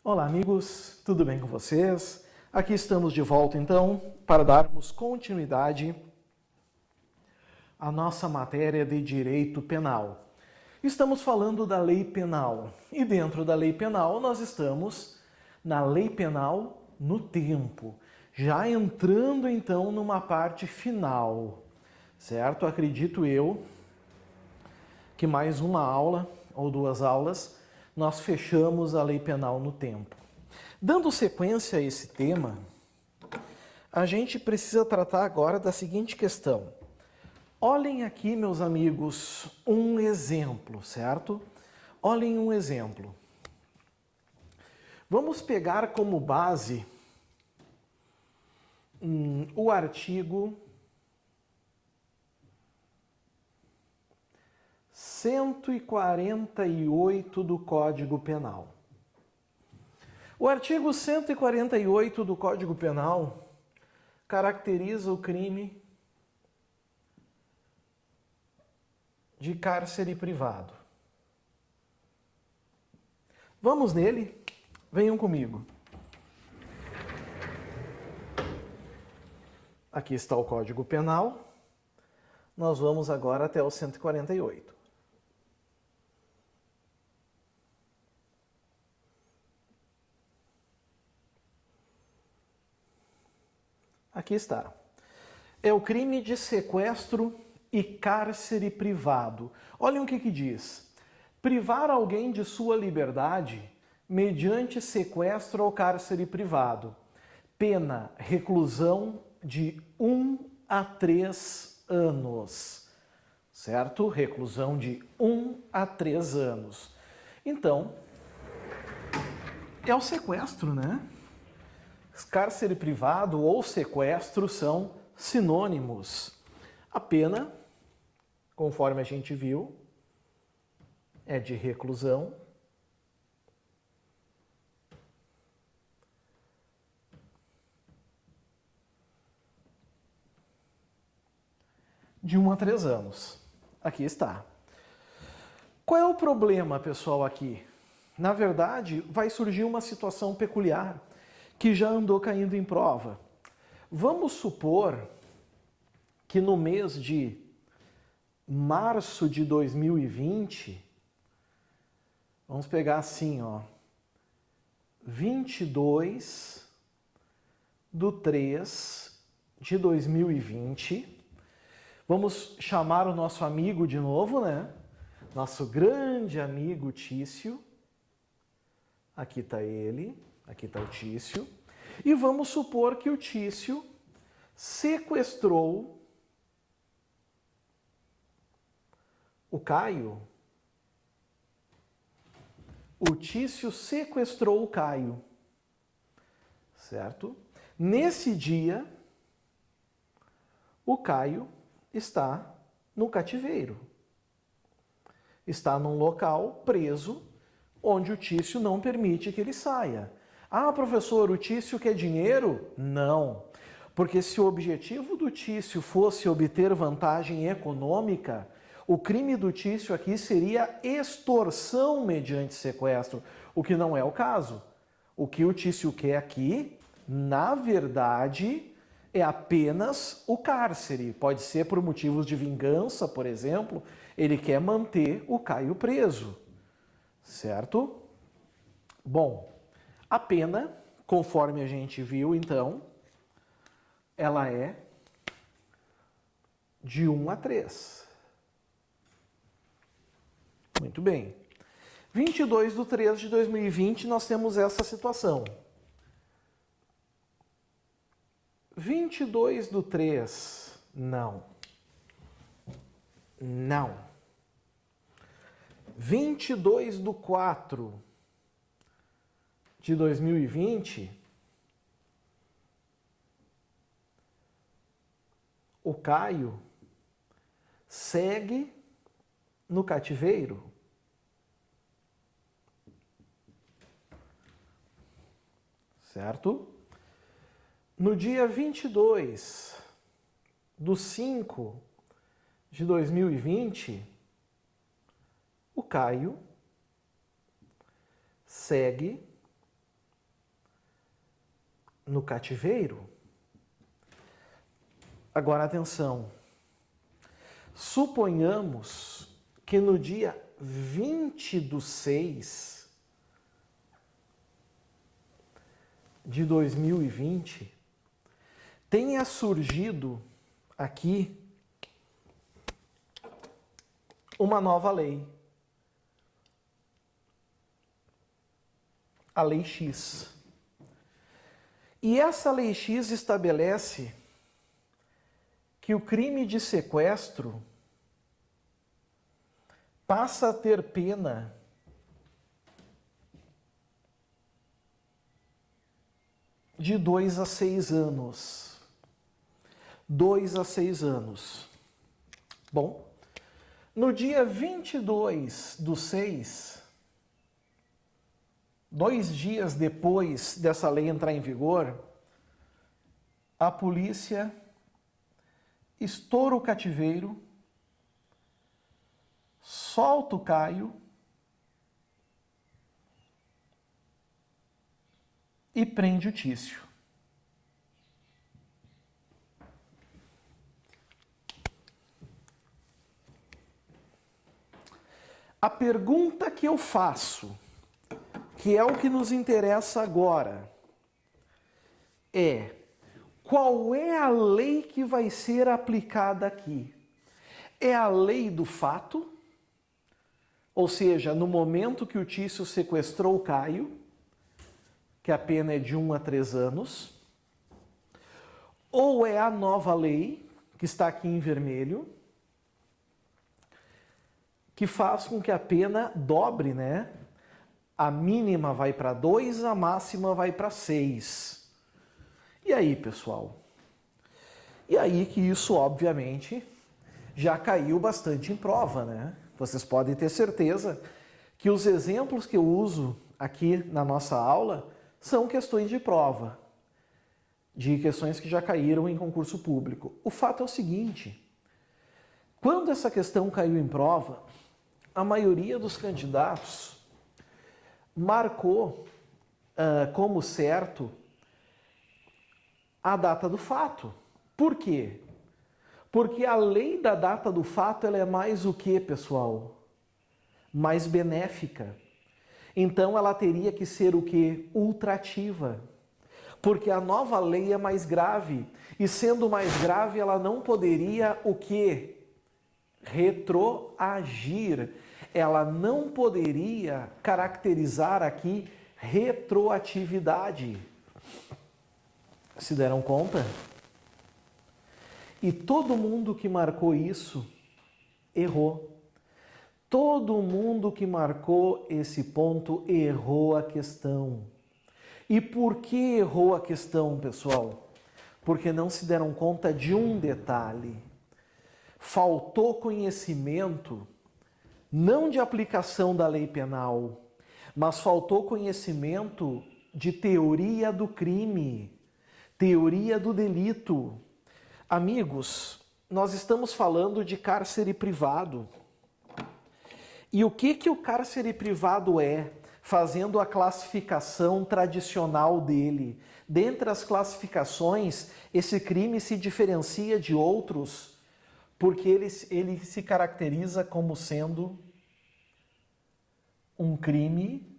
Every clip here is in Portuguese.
Olá, amigos, tudo bem com vocês? Aqui estamos de volta, então, para darmos continuidade à nossa matéria de direito penal. Estamos falando da lei penal e dentro da lei penal nós estamos na lei penal no tempo, já entrando então numa parte final, certo? Acredito eu que mais uma aula ou duas aulas nós fechamos a lei penal no tempo. Dando sequência a esse tema, a gente precisa tratar agora da seguinte questão. Olhem aqui, meus amigos, um exemplo, certo? Olhem um exemplo. Vamos pegar como base o artigo 148 do Código Penal. O artigo 148 do Código Penal caracteriza o crime de cárcere privado. Vamos nele? Venham comigo. Aqui está o Código Penal. Nós vamos agora até o 148. Aqui está. É o crime de sequestro e cárcere privado. Olhem o que diz. Privar alguém de sua liberdade mediante sequestro ou cárcere privado. Pena, reclusão de 1 a 3 anos. Certo? Reclusão de 1 a 3 anos. Então, é o sequestro, né? Cárcere privado ou sequestro são sinônimos. A pena, conforme a gente viu, é de reclusão. De 1 a 3 anos. Aqui está. Qual é o problema, pessoal, aqui? Na verdade, vai surgir uma situação peculiar que já andou caindo em prova. Vamos supor que no mês de março de 2020, vamos pegar assim, ó, 22/3/2020, vamos chamar o nosso amigo de novo, né? Nosso grande amigo Tício. Aqui está ele. Aqui está o Tício. E vamos supor que o Tício sequestrou o Caio. O Tício sequestrou o Caio. Certo? Nesse dia, o Caio está no cativeiro. Está num local preso onde o Tício não permite que ele saia. Ah, professor, o Tício quer dinheiro? Não. Porque se o objetivo do Tício fosse obter vantagem econômica, o crime do Tício aqui seria extorsão mediante sequestro, o que não é o caso. O que o Tício quer aqui, na verdade, é apenas o cárcere. Pode ser por motivos de vingança, por exemplo, ele quer manter o Caio preso. Certo? Bom, a pena, conforme a gente viu, então, ela é de 1 a 3. Muito bem. 22/3/2020, nós temos essa situação. 22/3, não. Não. 22/4/2020, o Caio segue no cativeiro. Certo? No dia 22/5/2020, o Caio segue no cativeiro. Agora atenção, suponhamos que no dia 20/6 de 2020 tenha surgido aqui uma nova lei. A Lei X. E essa Lei X estabelece que o crime de sequestro passa a ter pena de 2 a 6 anos. 2 a 6 anos. Bom, no dia 22/6, 2 dias depois dessa lei entrar em vigor, a polícia estoura o cativeiro, solta o Caio e prende o Tício. A pergunta que eu faço, que é o que nos interessa agora, é: qual é a lei que vai ser aplicada aqui? É a lei do fato? Ou seja, no momento que o Tício sequestrou o Caio, que a pena é de 1 a 3 anos, ou é a nova lei, que está aqui em vermelho, que faz com que a pena dobre, né? A mínima vai para 2, a máxima vai para 6. E aí, pessoal? E aí que isso, obviamente, já caiu bastante em prova, né? Vocês podem ter certeza que os exemplos que eu uso aqui na nossa aula são questões de prova, de questões que já caíram em concurso público. O fato é o seguinte: quando essa questão caiu em prova, a maioria dos candidatos marcou como certo a data do fato. Por quê? Porque a lei da data do fato ela é mais o que, pessoal? Mais benéfica. Então ela teria que ser o que? Ultrativa. Porque a nova lei é mais grave. E sendo mais grave, ela não poderia o que? Retroagir. Ela não poderia caracterizar aqui retroatividade. Se deram conta? E todo mundo que marcou isso errou. Todo mundo que marcou esse ponto errou a questão. E por que errou a questão, pessoal? Porque não se deram conta de um detalhe. Faltou conhecimento, não de aplicação da lei penal, mas faltou conhecimento de teoria do crime, teoria do delito. Amigos, nós estamos falando de cárcere privado. E o que o cárcere privado é? Fazendo a classificação tradicional dele. Dentre as classificações, esse crime se diferencia de outros porque ele se caracteriza como sendo um crime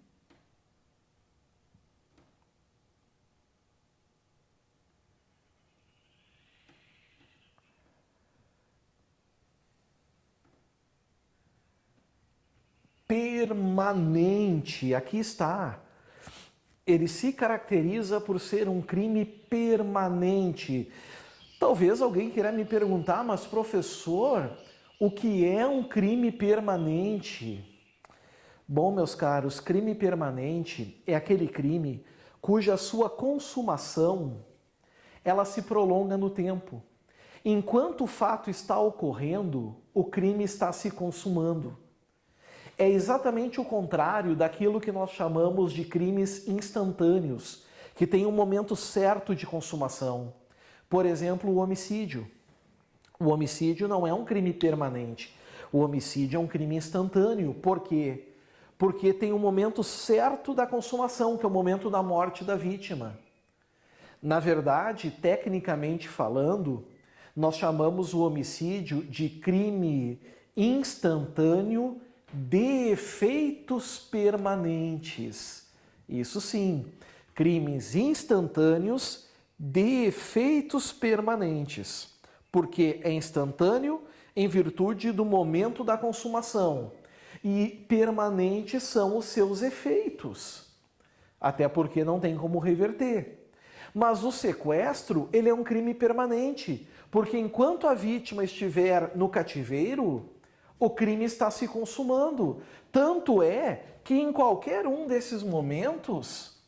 permanente. Aqui está. Ele se caracteriza por ser um crime permanente. Talvez alguém queira me perguntar, mas professor, o que é um crime permanente? Bom, meus caros, crime permanente é aquele crime cuja sua consumação ela se prolonga no tempo. Enquanto o fato está ocorrendo, o crime está se consumando. É exatamente o contrário daquilo que nós chamamos de crimes instantâneos, que tem um momento certo de consumação. Por exemplo, o homicídio. O homicídio não é um crime permanente. O homicídio é um crime instantâneo. Por quê? Porque tem um momento certo da consumação, que é o momento da morte da vítima. Na verdade, tecnicamente falando, nós chamamos o homicídio de crime instantâneo de efeitos permanentes. Isso sim, crimes instantâneos de efeitos permanentes. Porque é instantâneo em virtude do momento da consumação. E permanentes são os seus efeitos. Até porque não tem como reverter. Mas o sequestro, ele é um crime permanente, porque enquanto a vítima estiver no cativeiro, o crime está se consumando. Tanto é que em qualquer um desses momentos,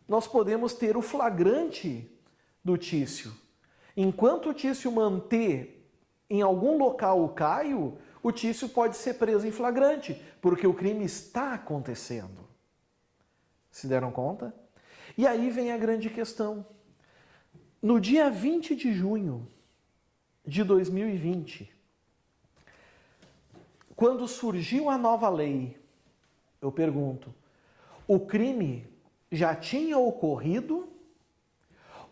nós podemos ter o flagrante do Tício. Enquanto o Tício manter em algum local o Caio, o Tício pode ser preso em flagrante, porque o crime está acontecendo. Se deram conta? E aí vem a grande questão. No dia 20 de junho de 2020, quando surgiu a nova lei, eu pergunto, o crime já tinha ocorrido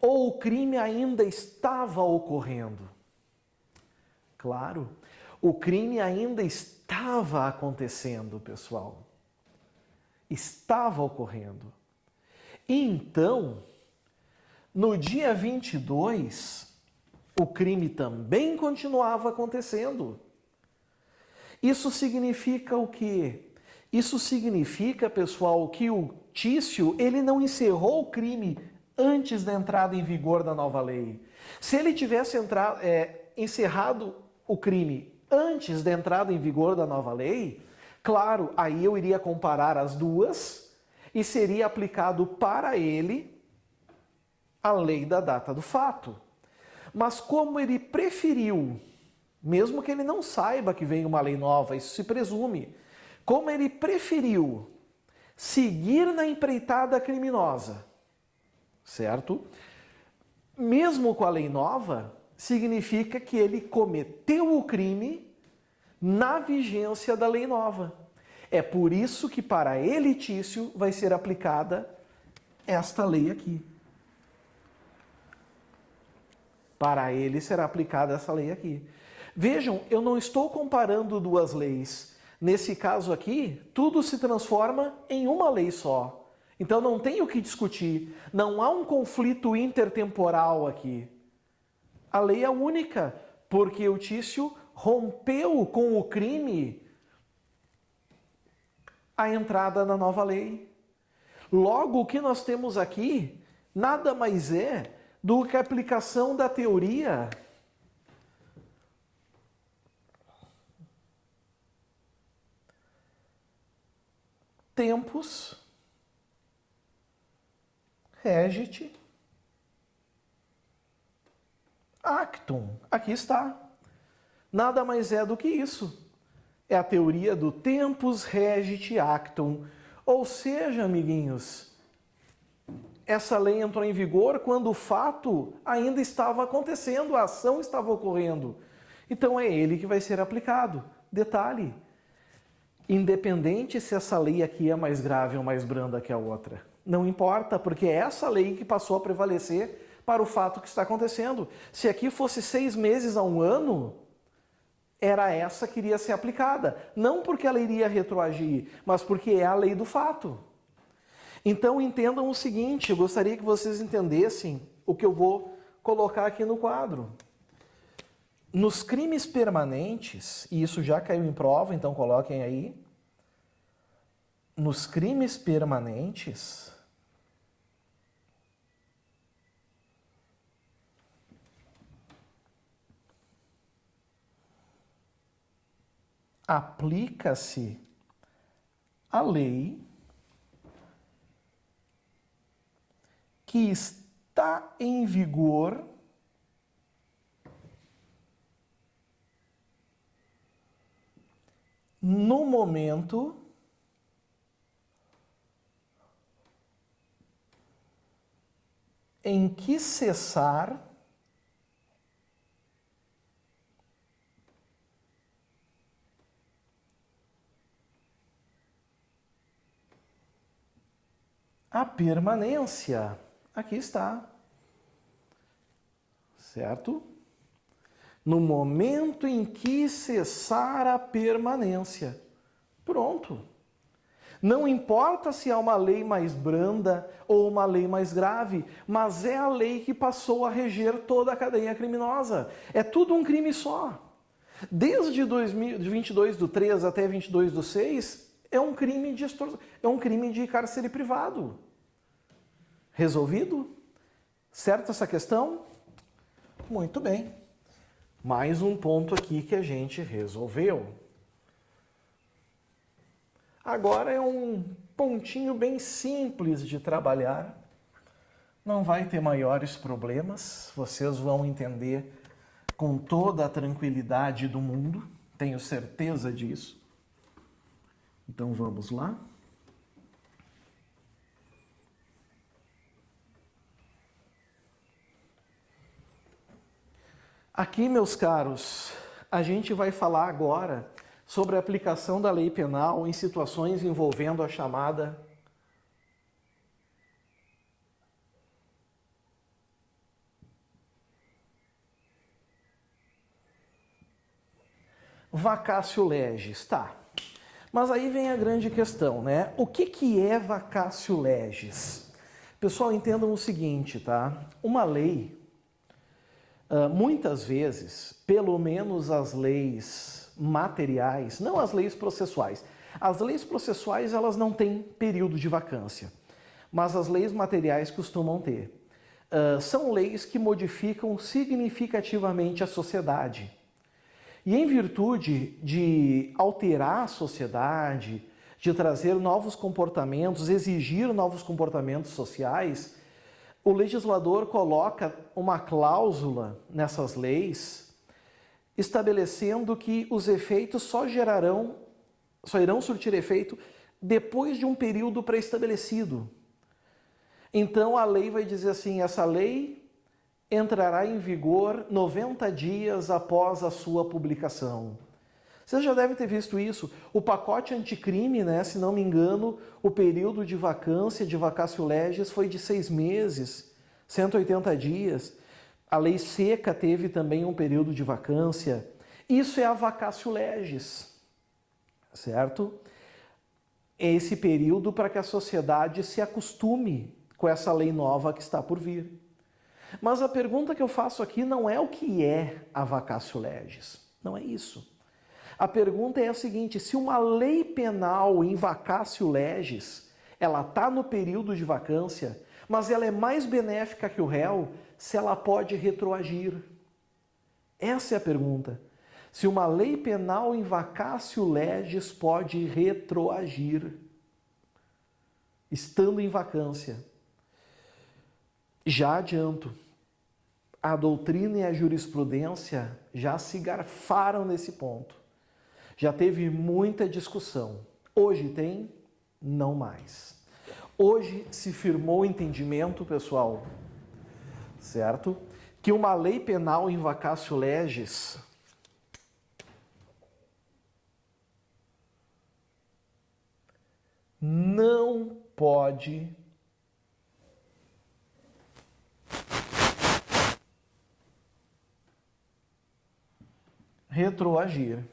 ou o crime ainda estava ocorrendo? Claro, o crime ainda estava acontecendo, pessoal. Estava ocorrendo. Então, no dia 22, o crime também continuava acontecendo. Isso significa o quê? Isso significa, pessoal, que o Tício, ele não encerrou o crime antes da entrada em vigor da nova lei. Se ele tivesse encerrado o crime antes da entrada em vigor da nova lei, claro, aí eu iria comparar as duas e seria aplicado para ele a lei da data do fato. Mas como ele preferiu, mesmo que ele não saiba que vem uma lei nova, isso se presume, como ele preferiu seguir na empreitada criminosa, certo? Mesmo com a lei nova, significa que ele cometeu o crime na vigência da lei nova. É por isso que para ele, Tício, vai ser aplicada esta lei aqui. Para ele será aplicada essa lei aqui. Vejam, eu não estou comparando duas leis. Nesse caso aqui, tudo se transforma em uma lei só. Então não tem o que discutir. Não há um conflito intertemporal aqui. A lei é única, porque o Tício rompeu com o crime a entrada na nova lei. Logo, o que nós temos aqui nada mais é do que a aplicação da teoria tempus regit actum. Aqui está. Nada mais é do que isso. É a teoria do tempus regit actum. Ou seja, amiguinhos, essa lei entrou em vigor quando o fato ainda estava acontecendo, a ação estava ocorrendo. Então é ele que vai ser aplicado. Detalhe, independente se essa lei aqui é mais grave ou mais branda que a outra. Não importa, porque é essa lei que passou a prevalecer para o fato que está acontecendo. Se aqui fosse 6 meses a 1 ano, era essa que iria ser aplicada. Não porque ela iria retroagir, mas porque é a lei do fato. Então entendam o seguinte, eu gostaria que vocês entendessem o que eu vou colocar aqui no quadro. Nos crimes permanentes, e isso já caiu em prova, então coloquem aí. Nos crimes permanentes, aplica-se a lei que está em vigor no momento em que cessar a permanência. Aqui está. certo? No momento em que cessar a permanência. Pronto. Não importa se é uma lei mais branda ou uma lei mais grave, mas é a lei que passou a reger toda a cadeia criminosa. É tudo um crime só. Desde 22/3 até 22/6, é um crime de é um crime de cárcere privado. Resolvido? Certo essa questão? Muito bem. Mais um ponto aqui que a gente resolveu. Agora é um pontinho bem simples de trabalhar. Não vai ter maiores problemas. Vocês vão entender com toda a tranquilidade do mundo. Tenho certeza disso. Então vamos lá. Aqui, meus caros, a gente vai falar agora sobre a aplicação da lei penal em situações envolvendo a chamada vacatio legis, tá? Mas aí vem a grande questão, né? O que é vacatio legis? Pessoal, entendam o seguinte, tá? Uma lei, muitas vezes, pelo menos as leis materiais, não as leis processuais. As leis processuais, elas não têm período de vacância, mas as leis materiais costumam ter. São leis que modificam significativamente a sociedade. E em virtude de alterar a sociedade, de trazer novos comportamentos, exigir novos comportamentos sociais, o legislador coloca uma cláusula nessas leis, estabelecendo que os efeitos só irão surtir efeito depois de um período pré-estabelecido. Então a lei vai dizer assim, essa lei entrará em vigor 90 dias após a sua publicação. Vocês já devem ter visto isso. O pacote anticrime, né, se não me engano, o período de vacância, de vacatio legis, foi de 6 meses, 180 dias. A lei seca teve também um período de vacância. Isso é a vacatio legis, certo? É esse período para que a sociedade se acostume com essa lei nova que está por vir. Mas a pergunta que eu faço aqui não é o que é a vacatio legis. Não é isso. A pergunta é a seguinte, se uma lei penal em vacatio legis, ela está no período de vacância, mas ela é mais benéfica que o réu, se ela pode retroagir. Essa é a pergunta. Se uma lei penal em vacatio legis pode retroagir, estando em vacância. Já adianto, a doutrina e a jurisprudência já se garfaram nesse ponto. Já teve muita discussão. Hoje tem? Não mais. Hoje se firmou o entendimento, pessoal, certo? Que uma lei penal em vacatio legis não pode retroagir.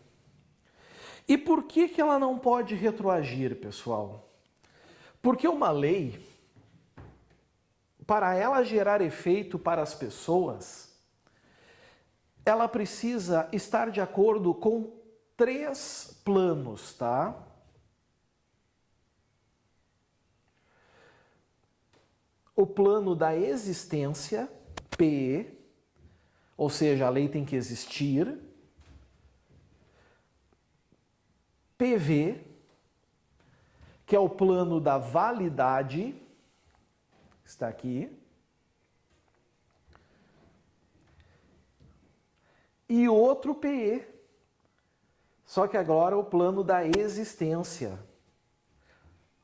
E por que ela não pode retroagir, pessoal? Porque uma lei, para ela gerar efeito para as pessoas, ela precisa estar de acordo com 3 planos, tá? O plano da existência, P, ou seja, a lei tem que existir. PV, que é o plano da validade, está aqui. E outro PE, só que agora o plano da existência.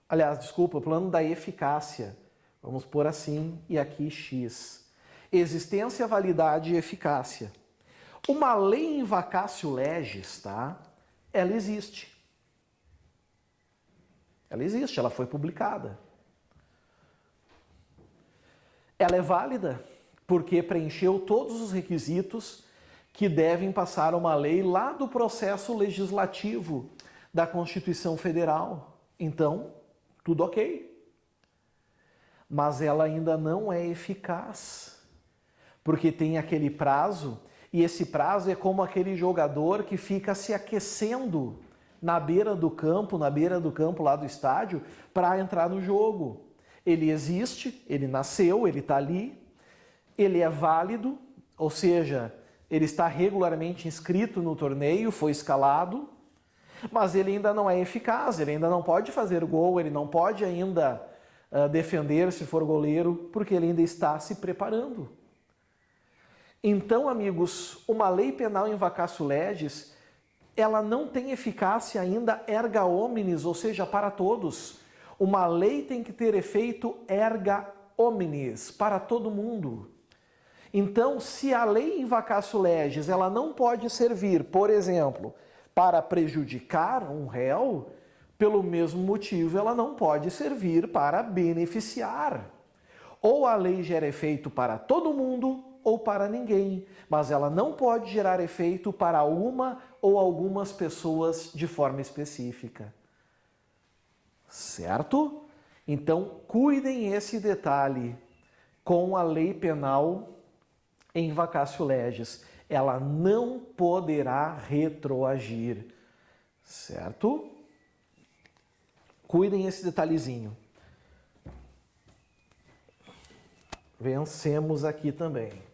Aliás, desculpa, o plano da eficácia. Vamos pôr assim, e aqui X. Existência, validade e eficácia. Uma lei em vacatio legis, tá? Ela existe. Ela existe, ela foi publicada. Ela é válida porque preencheu todos os requisitos que devem passar uma lei lá do processo legislativo da Constituição Federal. Então, tudo ok. Mas ela ainda não é eficaz, porque tem aquele prazo, e esse prazo é como aquele jogador que fica se aquecendo na beira do campo lá do estádio, para entrar no jogo. Ele existe, ele nasceu, ele está ali, ele é válido, ou seja, ele está regularmente inscrito no torneio, foi escalado, mas ele ainda não é eficaz, ele ainda não pode fazer gol, ele não pode ainda defender se for goleiro, porque ele ainda está se preparando. Então, amigos, uma lei penal in vacatio legis, ela não tem eficácia ainda erga omnes, ou seja, para todos. Uma lei tem que ter efeito erga omnes, para todo mundo. Então, se a lei in vacatio legis, ela não pode servir, por exemplo, para prejudicar um réu, pelo mesmo motivo ela não pode servir para beneficiar. Ou a lei gera efeito para todo mundo ou para ninguém, mas ela não pode gerar efeito para uma ou algumas pessoas de forma específica. Certo? Então, cuidem esse detalhe com a lei penal in vacatio legis. Ela não poderá retroagir. Certo? Cuidem esse detalhezinho. Vencemos aqui também.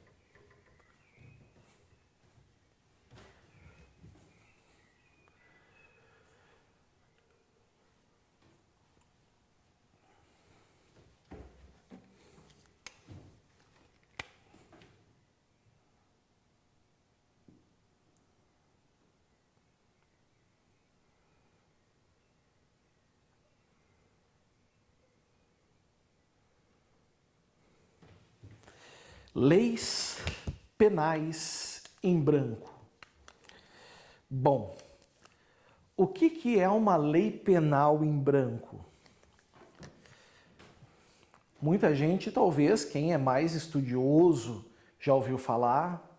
Leis penais em branco. Bom, o que é uma lei penal em branco? Muita gente, talvez, quem é mais estudioso, já ouviu falar.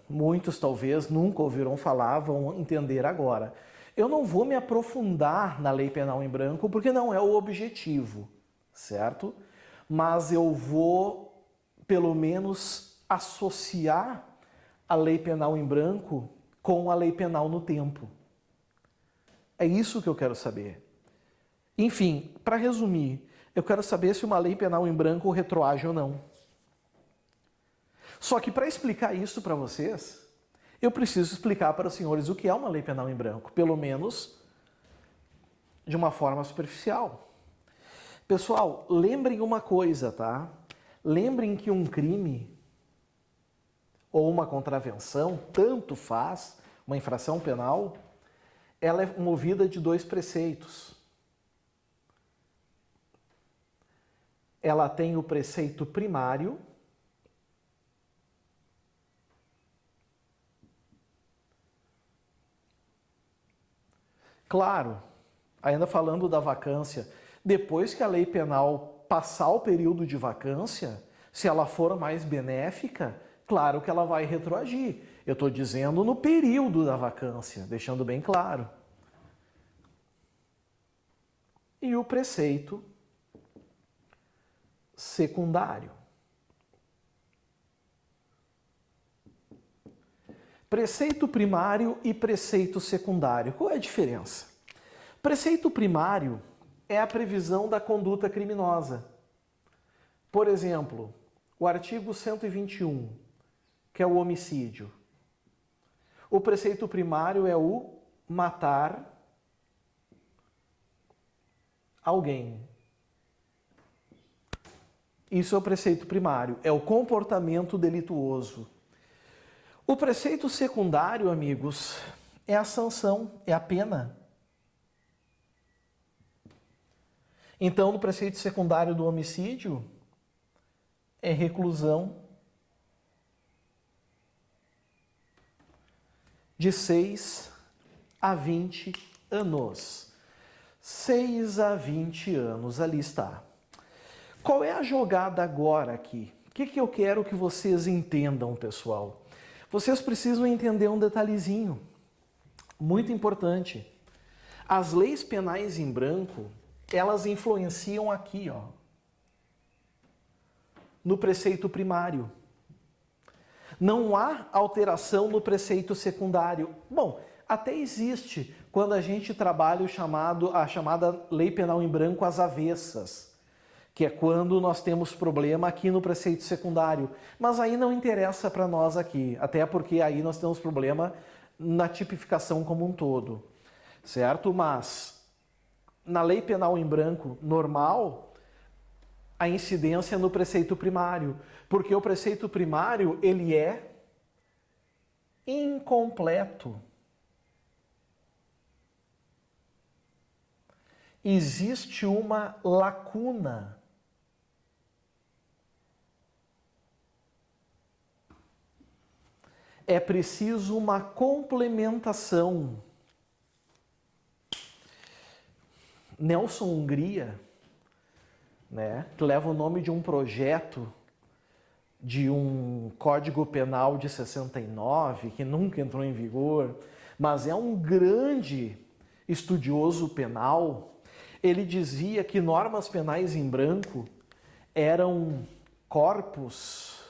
Muitos, talvez, nunca ouviram falar, vão entender agora. Eu não vou me aprofundar na lei penal em branco, porque não é o objetivo, certo? Mas eu vou, pelo menos, associar a lei penal em branco com a lei penal no tempo. É isso que eu quero saber. Enfim, para resumir, eu quero saber se uma lei penal em branco retroage ou não. Só que para explicar isso para vocês, eu preciso explicar para os senhores o que é uma lei penal em branco, pelo menos de uma forma superficial. Pessoal, lembrem uma coisa, tá? Lembrem que um crime ou uma contravenção, tanto faz, uma infração penal, ela é movida de dois preceitos. Ela tem o preceito primário claro, ainda falando da vacância, depois que a lei penal passar o período de vacância, se ela for mais benéfica, claro que ela vai retroagir. Eu estou dizendo no período da vacância, deixando bem claro. E o preceito secundário. Preceito primário e preceito secundário. Qual é a diferença? Preceito primário é a previsão da conduta criminosa. Por exemplo, o artigo 121, que é o homicídio. O preceito primário é o matar alguém. Isso é o preceito primário, é o comportamento delituoso. O preceito secundário, amigos, é a sanção, é a pena. Então, no preceito secundário do homicídio, é reclusão de 6 a 20 anos. 6 a 20 anos, ali está. Qual é a jogada agora aqui? O que eu quero que vocês entendam, pessoal? Vocês precisam entender um detalhezinho muito importante. As leis penais em branco, elas influenciam aqui, ó, no preceito primário. Não há alteração no preceito secundário. Bom, até existe quando a gente trabalha a chamada lei penal em branco às avessas, que é quando nós temos problema aqui no preceito secundário. Mas aí não interessa para nós aqui, até porque aí nós temos problema na tipificação como um todo, certo? Mas na lei penal em branco normal, a incidência no preceito primário, porque o preceito primário ele é incompleto. Existe uma lacuna. É preciso uma complementação. Nelson Hungria, né, que leva o nome de um projeto de um Código Penal de 69, que nunca entrou em vigor, mas é um grande estudioso penal. Ele dizia que normas penais em branco eram corpos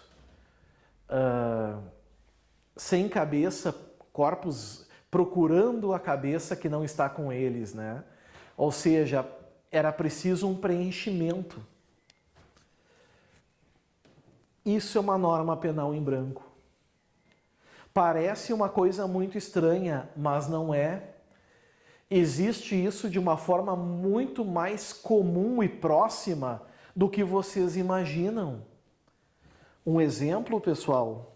sem cabeça, corpos procurando a cabeça que não está com eles, né? Ou seja, era preciso um preenchimento. Isso é uma norma penal em branco. Parece uma coisa muito estranha, mas não é. Existe isso de uma forma muito mais comum e próxima do que vocês imaginam. Um exemplo, pessoal,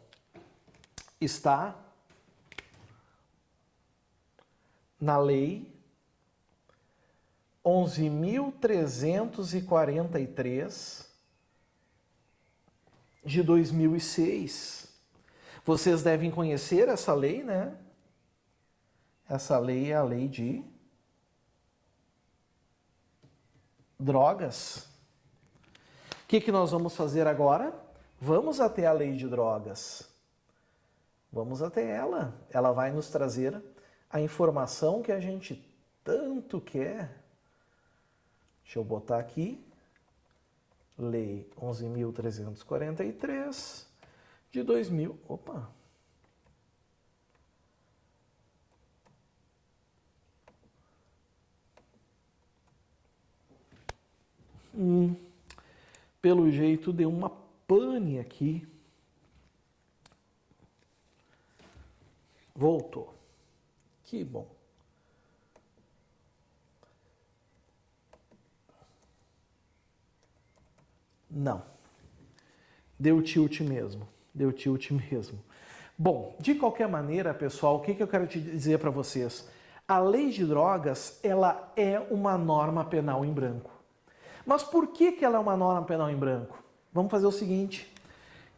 está na Lei 11.343 de 2006. Vocês devem conhecer essa lei, né? Essa lei é a lei de drogas. O que nós vamos fazer agora? Vamos até a lei de drogas. Vamos até ela. Ela vai nos trazer a informação que a gente tanto quer. Deixa eu botar aqui. Lei 11.343 de 2000. Opa! Pelo jeito deu uma pane aqui. Voltou. Que bom. Não. Deu tilt mesmo. Deu tilt mesmo. Bom, de qualquer maneira, pessoal, o que eu quero te dizer para vocês? A lei de drogas, ela é uma norma penal em branco. Mas por que ela é uma norma penal em branco? Vamos fazer o seguinte.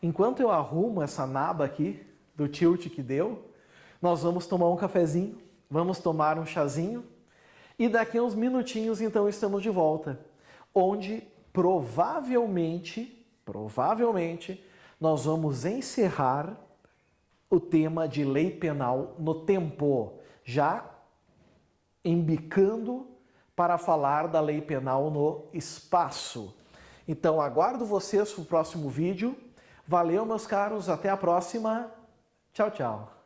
Enquanto eu arrumo essa naba aqui, do tilt que deu, nós vamos tomar um cafezinho, vamos tomar um chazinho, e daqui a uns minutinhos, então, estamos de volta, onde provavelmente, nós vamos encerrar o tema de lei penal no tempo, já embicando para falar da lei penal no espaço. Então, aguardo vocês para o próximo vídeo. Valeu, meus caros, até a próxima. Tchau, tchau.